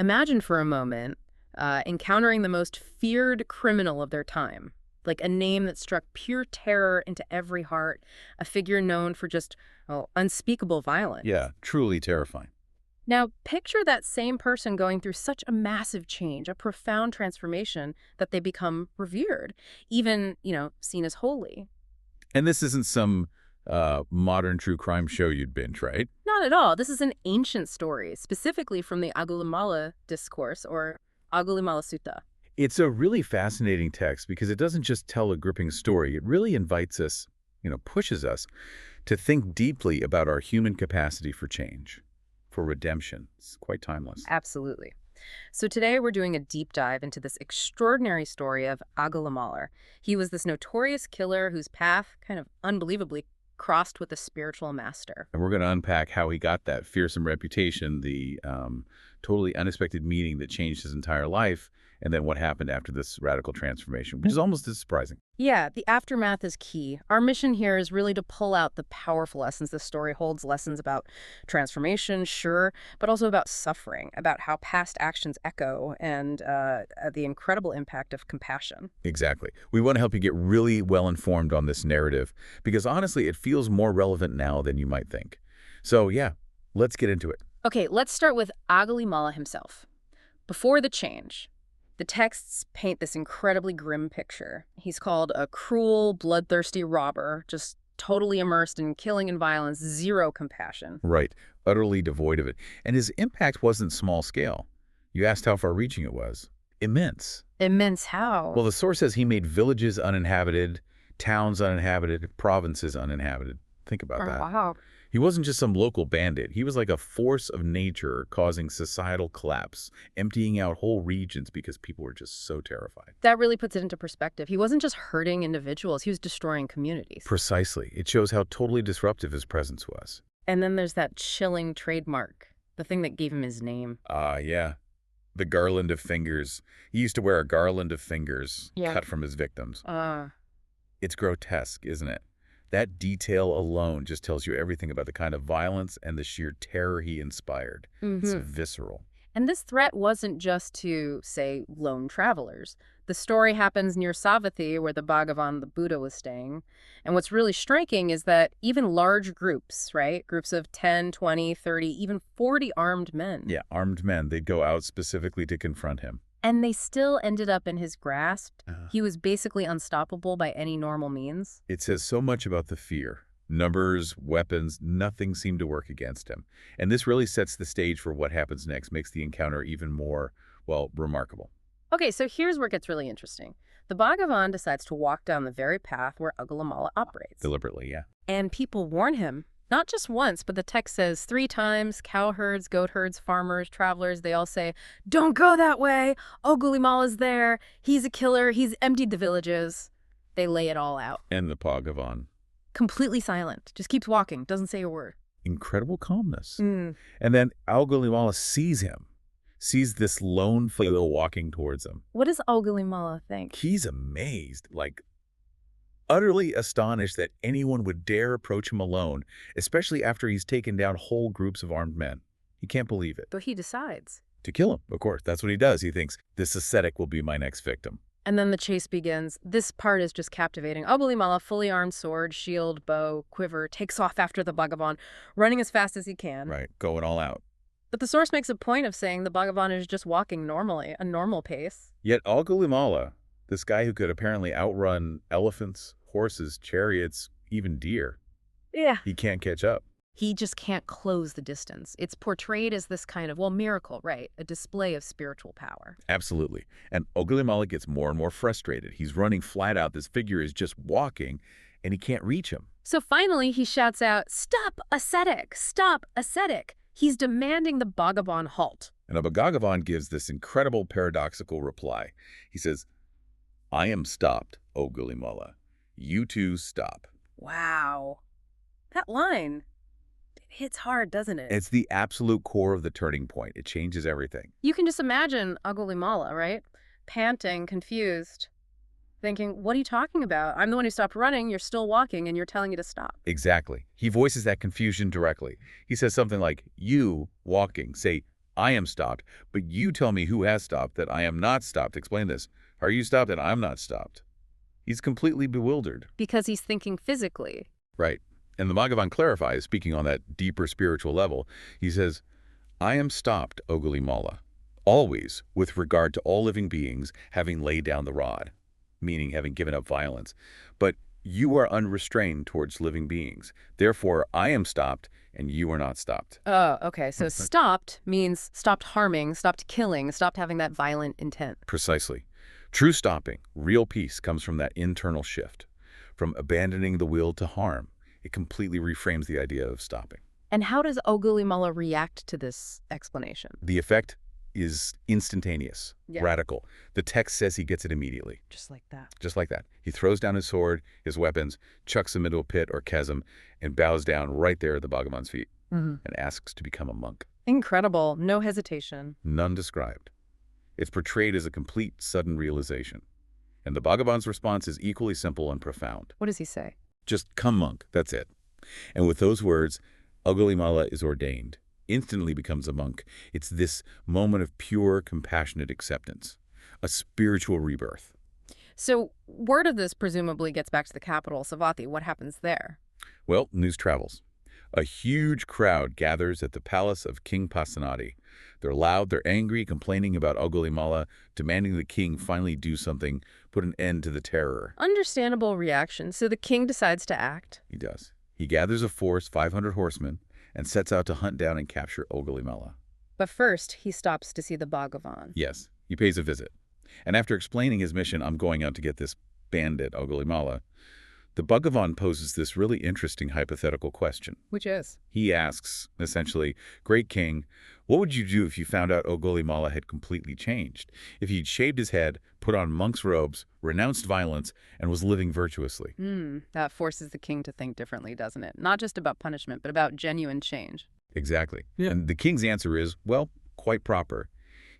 Imagine for a moment encountering the most feared criminal of their time, like a name that struck pure terror into every heart, a figure known for just, unspeakable violence. Yeah, truly terrifying. Now, picture that same person going through such a massive change, a profound transformation that they become revered, even, seen as holy. And this isn't some modern true crime show you'd binge, right? Not at all. This is an ancient story, specifically from the Aṅgulimāla discourse, or Aṅgulimālasuttaṃ. It's a really fascinating text because it doesn't just tell a gripping story. It really invites us, pushes us to think deeply about our human capacity for change, for redemption. It's quite timeless. Absolutely. So today we're doing a deep dive into this extraordinary story of Aṅgulimāla. He was this notorious killer whose path kind of unbelievably crossed with a spiritual master. And we're going to unpack how he got that fearsome reputation, the totally unexpected meeting that changed his entire life, and then what happened after this radical transformation, which is almost as surprising. Yeah, the aftermath is key. Our mission here is really to pull out the powerful lessons this story holds, lessons about transformation, sure, but also about suffering, about how past actions echo, and the incredible impact of compassion. Exactly. We want to help you get really well informed on this narrative because honestly, it feels more relevant now than you might think. So yeah, let's get into it. Okay, let's start with Aṅgulimāla himself. Before the change, the texts paint this incredibly grim picture. He's called a cruel, bloodthirsty robber, just totally immersed in killing and violence, zero compassion. Right. Utterly devoid of it. And his impact wasn't small scale. You asked how far-reaching it was. Immense. Immense how? Well, the source says he made villages uninhabited, towns uninhabited, provinces uninhabited. Think about that. Wow. He wasn't just some local bandit. He was like a force of nature causing societal collapse, emptying out whole regions because people were just so terrified. That really puts it into perspective. He wasn't just hurting individuals, he was destroying communities. Precisely. It shows how totally disruptive his presence was. And then there's that chilling trademark, the thing that gave him his name. Yeah. The garland of fingers. He used to wear a garland of fingers cut from his victims. It's grotesque, isn't it? That detail alone just tells you everything about the kind of violence and the sheer terror he inspired. It's visceral. And this threat wasn't just to, say, lone travelers. The story happens near Savatthi, where the Bhagavan, the Buddha, was staying. And what's really striking is that even large groups, right? Groups of 10, 20, 30, even 40 armed men. Yeah, armed men. They'd go out specifically to confront him. And they still ended up in his grasp. He was basically unstoppable by any normal means. It says so much about the fear. Numbers, weapons, nothing seemed to work against him. And this really sets the stage for what happens next, makes the encounter even more, remarkable. Okay, so here's where it gets really interesting. The Bhagavan decides to walk down the very path where Aṅgulimāla operates. Deliberately, yeah. And people warn him. Not just once, but the text says 3 times, cowherds, goat herds, farmers, travelers, they all say, don't go that way. Aṅgulimāla's there. He's a killer. He's emptied the villages. They lay it all out. And the Bhagavan. Completely silent. Just keeps walking. Doesn't say a word. Incredible calmness. And then Aṅgulimāla sees him. Sees this lone fellow walking towards him. What does Aṅgulimāla think? He's amazed, utterly astonished that anyone would dare approach him alone, especially after he's taken down whole groups of armed men. He can't believe it. But he decides. To kill him, of course. That's what he does. He thinks, this ascetic will be my next victim. And then the chase begins. This part is just captivating. Aṅgulimāla, fully armed, sword, shield, bow, quiver, takes off after the Bhagavan, running as fast as he can. Right, going all out. But the source makes a point of saying the Bhagavan is just walking normally, a normal pace. Yet Aṅgulimāla, this guy who could apparently outrun elephants, horses, chariots, even deer. Yeah. He can't catch up. He just can't close the distance. It's portrayed as this kind of, miracle, right? A display of spiritual power. Absolutely. And Aṅgulimāla gets more and more frustrated. He's running flat out. This figure is just walking, and he can't reach him. So finally, he shouts out, stop, ascetic! Stop, ascetic! He's demanding the Bhagavan halt. And the Bhagavan gives this incredible paradoxical reply. He says, I am stopped, Aṅgulimāla. You too stop. Wow. That line, it hits hard, doesn't it? It's the absolute core of the turning point. It changes everything. You can just imagine Aṅgulimāla, right? Panting, confused, thinking, what are you talking about? I'm the one who stopped running, you're still walking, and you're telling me to stop. Exactly. He voices that confusion directly. He says something like, you, walking, say, I am stopped, but you tell me who has stopped, that I am not stopped. Explain this. Are you stopped and I'm not stopped? He's completely bewildered. Because he's thinking physically. Right. And the Bhagavan clarifies, speaking on that deeper spiritual level, he says, I am stopped, Aṅgulimāla, always with regard to all living beings having laid down the rod, meaning having given up violence. But you are unrestrained towards living beings. Therefore, I am stopped and you are not stopped. Oh, okay. So stopped means stopped harming, stopped killing, stopped having that violent intent. Precisely. True stopping, real peace, comes from that internal shift, from abandoning the will to harm. It completely reframes the idea of stopping. And how does Aṅgulimāla react to this explanation? The effect is instantaneous, radical. The text says he gets it immediately. Just like that. Just like that. He throws down his sword, his weapons, chucks them into a pit or chasm, and bows down right there at the Bhagavan's feet and asks to become a monk. Incredible. No hesitation. None described. It's portrayed as a complete, sudden realization. And the Bhagavan's response is equally simple and profound. What does he say? Just come, monk. That's it. And with those words, Aṅgulimāla is ordained, instantly becomes a monk. It's this moment of pure, compassionate acceptance, a spiritual rebirth. So word of this presumably gets back to the capital, Savatthi. What happens there? Well, news travels. A huge crowd gathers at the palace of King Pasenadi. They're loud, they're angry, complaining about Aṅgulimāla, demanding the king finally do something, put an end to the terror. Understandable reaction. So the king decides to act. He does. He gathers a force, 500 horsemen, and sets out to hunt down and capture Aṅgulimāla. But first, he stops to see the Bhagavan. Yes, he pays a visit. And after explaining his mission, I'm going out to get this bandit, Aṅgulimāla, the Bhagavan poses this really interesting hypothetical question. Which is? He asks, essentially, Great King, what would you do if you found out Aṅgulimāla had completely changed? If he'd shaved his head, put on monk's robes, renounced violence, and was living virtuously? That forces the king to think differently, doesn't it? Not just about punishment, but about genuine change. Exactly. Yeah. And the king's answer is, well, quite proper.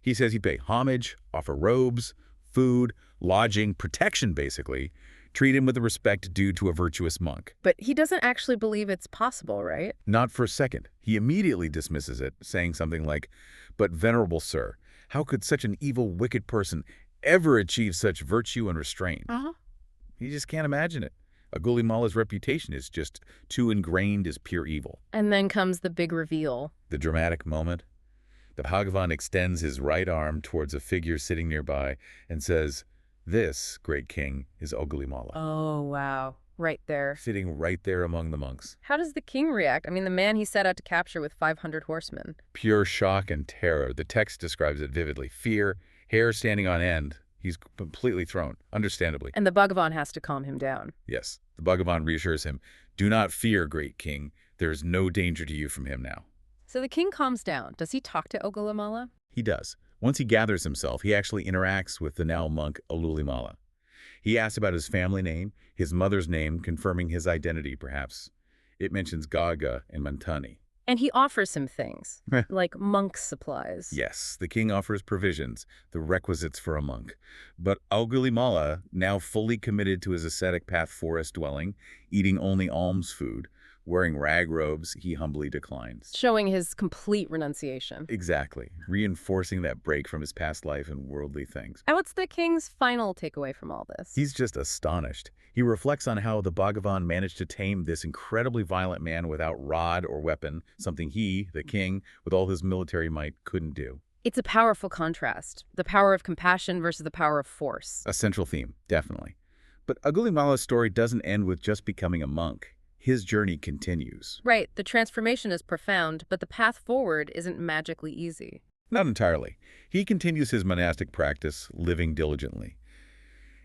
He says he'd pay homage, offer robes, food, lodging, protection, basically, treat him with the respect due to a virtuous monk. But he doesn't actually believe it's possible, right? Not for a second. He immediately dismisses it, saying something like, but venerable sir, how could such an evil, wicked person ever achieve such virtue and restraint? He just can't imagine it. Aṅgulimāla's reputation is just too ingrained as pure evil. And then comes the big reveal. The dramatic moment. The Bhagavan extends his right arm towards a figure sitting nearby and says, this, great king, is Aṅgulimāla. Oh, wow. Right there. Sitting right there among the monks. How does the king react? I mean, the man he set out to capture with 500 horsemen. Pure shock and terror. The text describes it vividly. Fear, hair standing on end. He's completely thrown, understandably. And the Bhagavan has to calm him down. Yes. The Bhagavan reassures him, do not fear, great king. There is no danger to you from him now. So the king calms down. Does he talk to Aṅgulimāla? He does. Once he gathers himself, he actually interacts with the now monk Aṅgulimāla. He asks about his family name, his mother's name, confirming his identity, perhaps. It mentions Gaga and Mantani. And he offers him things, like monk supplies. Yes, the king offers provisions, the requisites for a monk. But Aṅgulimāla, now fully committed to his ascetic path forest dwelling, eating only alms food, wearing rag robes, he humbly declines. Showing his complete renunciation. Exactly, reinforcing that break from his past life and worldly things. And what's the king's final takeaway from all this? He's just astonished. He reflects on how the Bhagavan managed to tame this incredibly violent man without rod or weapon, something he, the king, with all his military might, couldn't do. It's a powerful contrast, the power of compassion versus the power of force. A central theme, definitely. But Aṅgulimāla's story doesn't end with just becoming a monk. His journey continues. Right, the transformation is profound, but the path forward isn't magically easy. Not entirely. He continues his monastic practice, living diligently.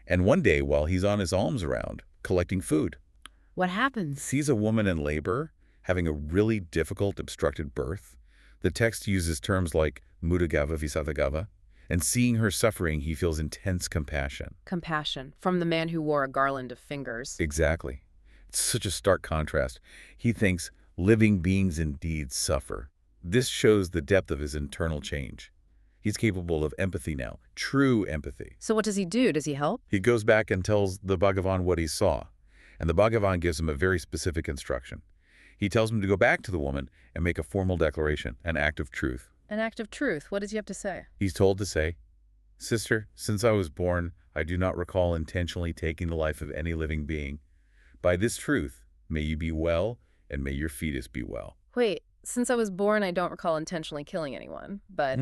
And one day, while he's on his alms round, collecting food, what happens? Sees a woman in labor, having a really difficult obstructed birth. The text uses terms like mudagava visatagava, and seeing her suffering, he feels intense compassion. Compassion, from the man who wore a garland of fingers. Exactly. It's such a stark contrast. He thinks living beings indeed suffer. This shows the depth of his internal change. He's capable of empathy now, true empathy. So what does he do? Does he help? He goes back and tells the Bhagavan what he saw, and the Bhagavan gives him a very specific instruction. He tells him to go back to the woman and make a formal declaration, an act of truth, An act of truth. What does he have to say? He's told to say, "Sister, since I was born, I do not recall intentionally taking the life of any living being. By this truth, may you be well, and may your fetus be well." Wait, since I was born, I don't recall intentionally killing anyone, but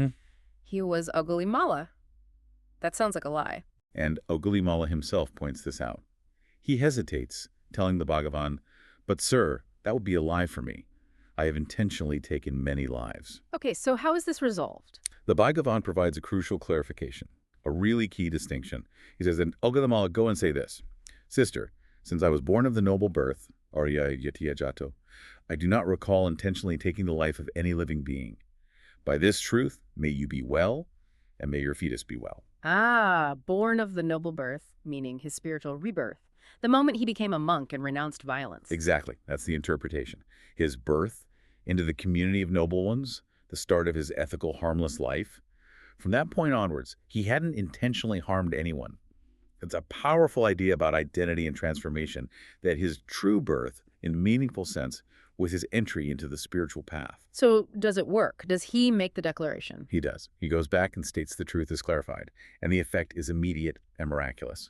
he was Aṅgulimāla. That sounds like a lie. And Aṅgulimāla himself points this out. He hesitates, telling the Bhagavan, "But sir, that would be a lie for me. I have intentionally taken many lives." Okay, so how is this resolved? The Bhagavan provides a crucial clarification, a really key distinction. He says, "And Aṅgulimāla, go and say this. Sister, since I was born of the noble birth, Arya Yatiya Jato, I do not recall intentionally taking the life of any living being. By this truth, may you be well, and may your fetus be well." Ah, born of the noble birth, meaning his spiritual rebirth. The moment he became a monk and renounced violence. Exactly. That's the interpretation. His birth into the community of noble ones, the start of his ethical, harmless life. From that point onwards, he hadn't intentionally harmed anyone. It's a powerful idea about identity and transformation, that his true birth, in a meaningful sense, was his entry into the spiritual path. So does it work? Does he make the declaration? He does. He goes back and states the truth is clarified, and the effect is immediate and miraculous.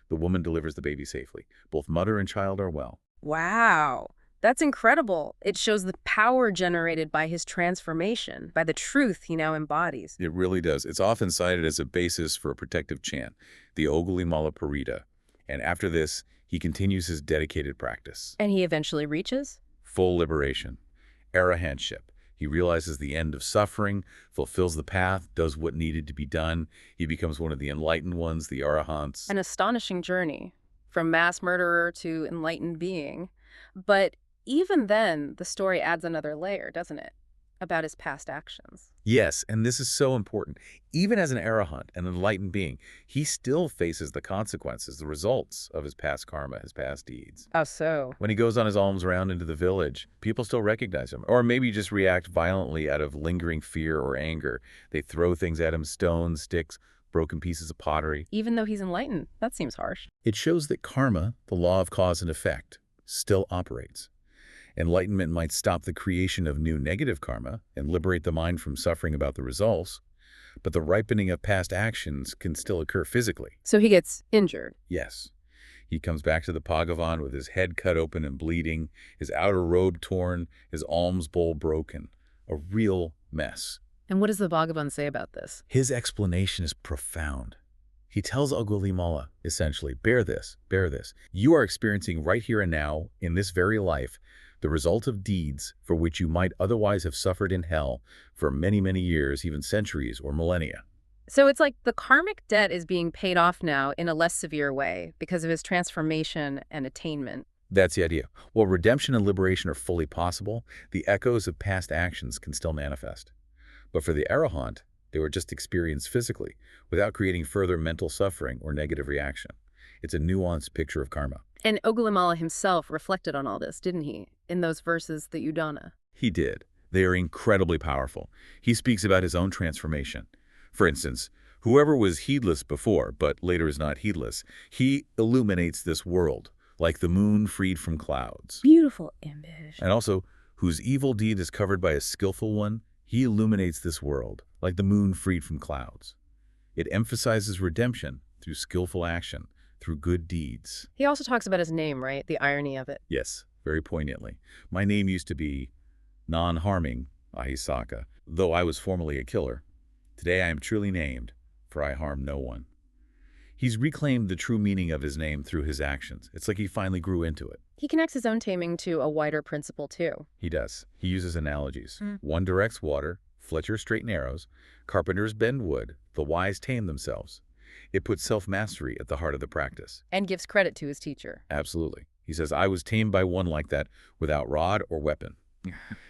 The woman delivers the baby safely. Both mother and child are well. Wow, that's incredible. It shows the power generated by his transformation, by the truth he now embodies. It really does. It's often cited as a basis for a protective chant, the Aṅgulimāla Parita. And after this, he continues his dedicated practice. And he eventually reaches? Full liberation, arahantship. He realizes the end of suffering, fulfills the path, does what needed to be done. He becomes one of the enlightened ones, the arahants. An astonishing journey, from mass murderer to enlightened being. But even then, the story adds another layer, doesn't it? About his past actions. Yes, and this is so important. Even as an arahant, an enlightened being, he still faces the consequences, the results of his past karma, his past deeds. How so? When he goes on his alms round into the village, people still recognize him, or maybe just react violently out of lingering fear or anger. They throw things at him, stones, sticks, broken pieces of pottery. Even though he's enlightened, that seems harsh. It shows that karma, the law of cause and effect, still operates. Enlightenment might stop the creation of new negative karma and liberate the mind from suffering about the results, but the ripening of past actions can still occur physically. So he gets injured. Yes. He comes back to the Bhagavan with his head cut open and bleeding, his outer robe torn, his alms bowl broken. A real mess. And what does the Bhagavan say about this? His explanation is profound. He tells Aṅgulimāla, essentially, bear this. You are experiencing right here and now, in this very life, the result of deeds for which you might otherwise have suffered in hell for many, many years, even centuries or millennia. So it's like the karmic debt is being paid off now in a less severe way because of his transformation and attainment. That's the idea. While redemption and liberation are fully possible, the echoes of past actions can still manifest. But for the arahant, they were just experienced physically, without creating further mental suffering or negative reaction. It's a nuanced picture of karma. And Aṅgulimāla himself reflected on all this, didn't he, in those verses that Udana? He did. They are incredibly powerful. He speaks about his own transformation. For instance, whoever was heedless before, but later is not heedless, he illuminates this world, like the moon freed from clouds. Beautiful image. And also, whose evil deed is covered by a skillful one, he illuminates this world, like the moon freed from clouds. It emphasizes redemption through skillful action, through good deeds. He also talks about his name, right? The irony of it. Yes, very poignantly. My name used to be non-harming Ahisaka, though I was formerly a killer. Today I am truly named, for I harm no one. He's reclaimed the true meaning of his name through his actions. It's like he finally grew into it. He connects his own taming to a wider principle, too. He does. He uses analogies. One directs water, Fletchers straighten arrows, carpenters bend wood, the wise tame themselves. It puts self-mastery at the heart of the practice. And gives credit to his teacher. Absolutely. He says, I was tamed by one like that, without rod or weapon.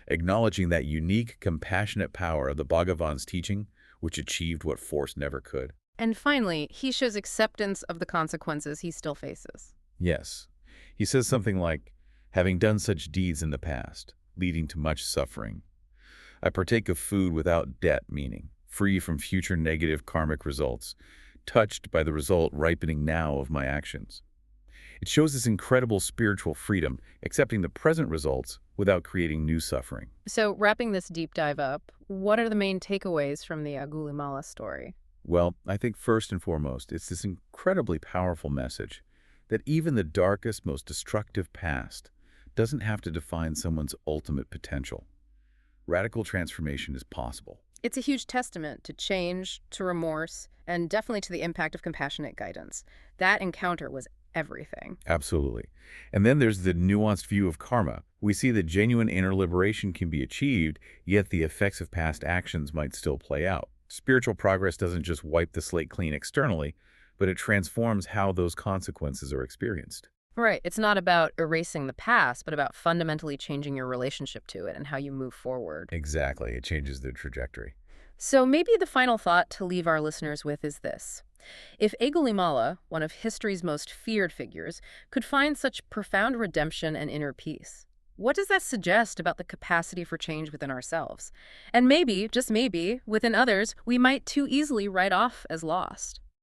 Acknowledging that unique, compassionate power of the Bhagavan's teaching, which achieved what force never could. And finally, he shows acceptance of the consequences he still faces. Yes. He says something like, having done such deeds in the past, leading to much suffering, I partake of food without debt, meaning free from future negative karmic results, touched by the result ripening now of my actions. It shows this incredible spiritual freedom, accepting the present results without creating new suffering. So wrapping this deep dive up, what are the main takeaways from the Aṅgulimāla story? Well, I think first and foremost, it's this incredibly powerful message that even the darkest, most destructive past doesn't have to define someone's ultimate potential. Radical transformation is possible. It's a huge testament to change, to remorse, and definitely to the impact of compassionate guidance. That encounter was everything. Absolutely. And then there's the nuanced view of karma. We see that genuine inner liberation can be achieved, yet the effects of past actions might still play out. Spiritual progress doesn't just wipe the slate clean externally, but it transforms how those consequences are experienced. Right. It's not about erasing the past, but about fundamentally changing your relationship to it and how you move forward. Exactly. It changes the trajectory. So maybe the final thought to leave our listeners with is this. If Aṅgulimāla, one of history's most feared figures, could find such profound redemption and inner peace, what does that suggest about the capacity for change within ourselves? And maybe, just maybe, within others, we might too easily write off as lost.